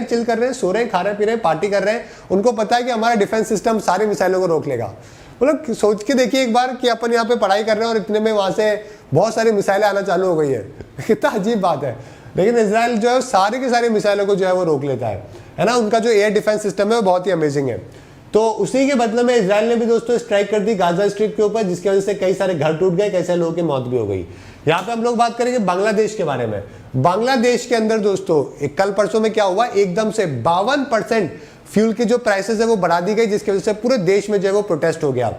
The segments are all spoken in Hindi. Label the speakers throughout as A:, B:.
A: चिल कर रहे हैं, सो रहे हैं, खा रहे पी रहे हैं, पार्टी कर रहे हैं, उनको पता है कि हमारा डिफेंस सिस्टम सारी मिसाइलों को रोक लेगा। मतलब सोच के देखिए एक बार कि अपन यहाँ पे पढ़ाई कर रहे हैं और इतने में वहां से बहुत सारी मिसाइलें आना चालू हो गई है। कितना अजीब बात है। लेकिन इजराइल जो है सारी की सारी मिसाइलों को जो है वो रोक लेता है ना। उनका जो एयर डिफेंस सिस्टम है वो बहुत ही अमेजिंग है। तो उसी के बदले में इजराइल ने भी दोस्तों स्ट्राइक कर दी गाजा स्ट्रिप के ऊपर, जिसकी वजह से कई सारे घर टूट गए, कई सारे लोगों की मौत भी हो गई। यहाँ पे हम लोग बात करेंगे बांग्लादेश के बारे में। बांग्लादेश के अंदर दोस्तों कल परसों में क्या हुआ, एकदम से 52% फ्यूल की जो प्राइसेस है वो बढ़ा दी गई, जिसकी वजह से पूरे देश में जो है वो प्रोटेस्ट हो गया।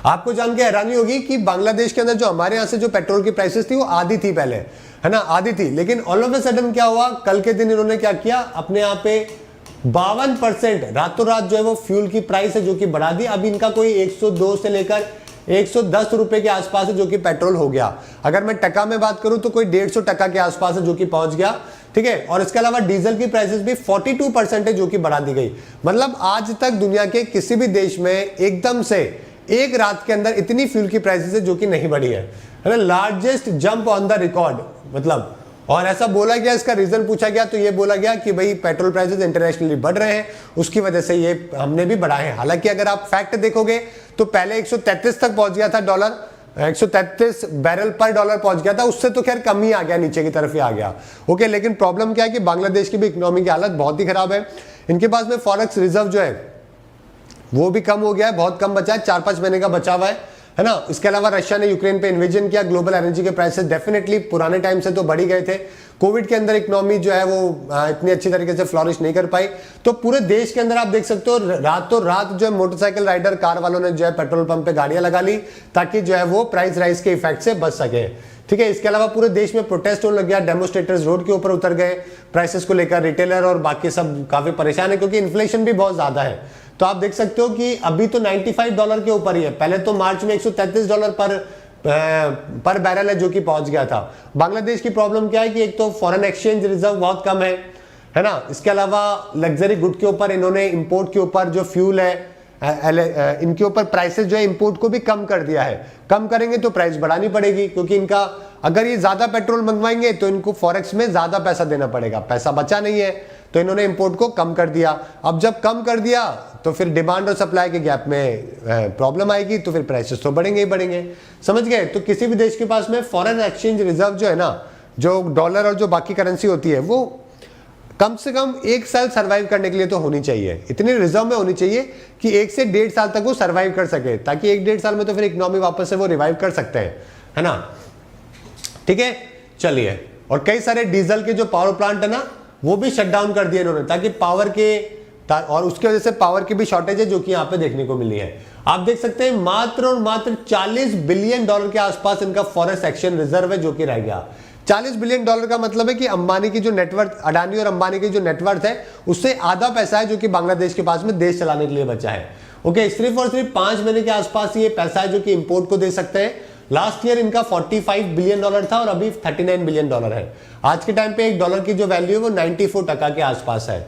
A: आपको जान के हैरानी होगी कि बांग्लादेश के अंदर जो हमारे यहाँ से जो पेट्रोल की प्राइसेस थी वो आधी थी पहले, है ना, आधी थी। लेकिन ऑल ऑफ ए सडन क्या हुआ, कल के दिन इन्होंने क्या किया, अपने यहाँ पे 52% रातों रात जो है वो फ्यूल की प्राइस है जो कि बढ़ा दी। अब इनका कोई 102 से लेकर 110 रुपए के आसपास है जो कि पेट्रोल हो गया। अगर मैं टका में बात करूं तो कोई 150 टका के आसपास है जो कि पहुंच गया, ठीक है। और इसके अलावा डीजल की प्राइसेस भी 42% है जो कि बढ़ा दी गई। मतलब आज तक दुनिया के किसी भी देश में एकदम से एक रात के अंदर इतनी फ्यूल की प्राइसेस है जो कि नहीं बढ़ी है ना, largest jump on the record मतलब। और ऐसा बोला गया, इसका रीजन पूछा गया तो ये बोला गया कि भाई पेट्रोल प्राइसेस इंटरनेशनली बढ़ रहे हैं, उसकी वजह से ये हमने भी बढ़ाए हैं। हालांकि अगर आप फैक्ट देखोगे तो पहले 133 तक पहुंच गया था डॉलर, 133 बैरल पर डॉलर पहुंच गया था, उससे तो खैर कम ही आ गया, नीचे की तरफ ही आ गया। ओके, लेकिन प्रॉब्लम क्या है कि बांग्लादेश की भी इकोनॉमी की हालत बहुत ही खराब है। इनके पास में फॉरेक्स रिजर्व जो है वो भी कम हो गया है, बहुत कम बचा है, 4-5 महीने का बचा हुआ है ना। इसके अलावा रशिया ने यूक्रेन पे इन्वेजन किया, ग्लोबल एनर्जी के प्राइसेस डेफिनेटली पुराने टाइम से तो बढ़ ही गए थे। कोविड के अंदर इकोनॉमी जो है वो इतनी अच्छी तरीके से फ्लॉरिश नहीं कर पाई। तो पूरे देश के अंदर आप देख सकते हो रातों रात जो है मोटरसाइकिल राइडर, कार वालों ने जो है पेट्रोल पंप पे गाड़ियां लगा ली ताकि जो है वो प्राइस राइज के इफेक्ट से बच सके, ठीक है। इसके अलावा पूरे देश में प्रोटेस्ट होने लग गया, डेमोस्ट्रेटर्स रोड के ऊपर उतर गए प्राइसेस को लेकर, रिटेलर और बाकी सब काफी परेशान है क्योंकि इन्फ्लेशन भी बहुत ज्यादा है। तो आप देख सकते हो कि अभी तो $95 के ऊपर ही है, पहले तो मार्च में $133 पर बैरल है जो कि पहुंच गया था। बांग्लादेश की प्रॉब्लम क्या है कि एक तो फॉरेन एक्सचेंज रिजर्व बहुत कम है ना। इसके अलावा लग्जरी गुड के ऊपर इन्होंने इंपोर्ट के ऊपर जो फ्यूल है इनके ऊपर प्राइसेस जो है इंपोर्ट को भी कम कर दिया है। कम करेंगे तो प्राइस बढ़ानी पड़ेगी क्योंकि इनका अगर ये ज्यादा पेट्रोल मंगवाएंगे तो इनको फॉरेक्स में ज्यादा पैसा देना पड़ेगा, पैसा बचा नहीं है तो इन्होंने इंपोर्ट को कम कर दिया। अब जब कम कर दिया तो फिर डिमांड और सप्लाई के गैप में प्रॉब्लम आएगी, तो फिर प्राइसेस तो बढ़ेंगे ही बढ़ेंगे, समझ गए। तो किसी भी देश के पास में फॉरेन एक्सचेंज रिजर्व जो है ना, जो डॉलर और जो बाकी करेंसी होती है वो कम से कम 1 साल सर्वाइव करने के लिए तो होनी चाहिए, इतनी रिजर्व में होनी चाहिए कि 1 से 1.5 साल तक वो सर्वाइव कर सके, ताकि 1-1.5 साल में तो फिर इकोनॉमी वापस से वो रिवाइव कर सकते हैं, है ना, ठीक है। चलिए, और कई सारे डीजल के जो पावर प्लांट है ना वो भी शट डाउन कर दिए इन्होंने, ताकि पावर के और उसकी वजह से पावर की भी शॉर्टेज है जो कि यहाँ पे देखने को मिली है। आप देख सकते हैं मात्र और मात्र $40 बिलियन के आसपास इनका फॉरेक्स एक्सचेंज रिजर्व है जो कि रह गया। $40 बिलियन का मतलब है कि अंबानी की जो नेटवर्थ, अडानी और अंबानी की जो नेटवर्थ है उससे आधा पैसा है जो कि बांग्लादेश के पास में देश चलाने के लिए बचा है। ओके, सिर्फ और सिर्फ 5 महीने के आसपास ये पैसा है जो कि इंपोर्ट को दे सकते हैं। लास्ट ईयर इनका $45 बिलियन था और अभी $39 बिलियन है। आज के टाइम पे $1 की जो वैल्यू है वो 94 टका के आसपास है।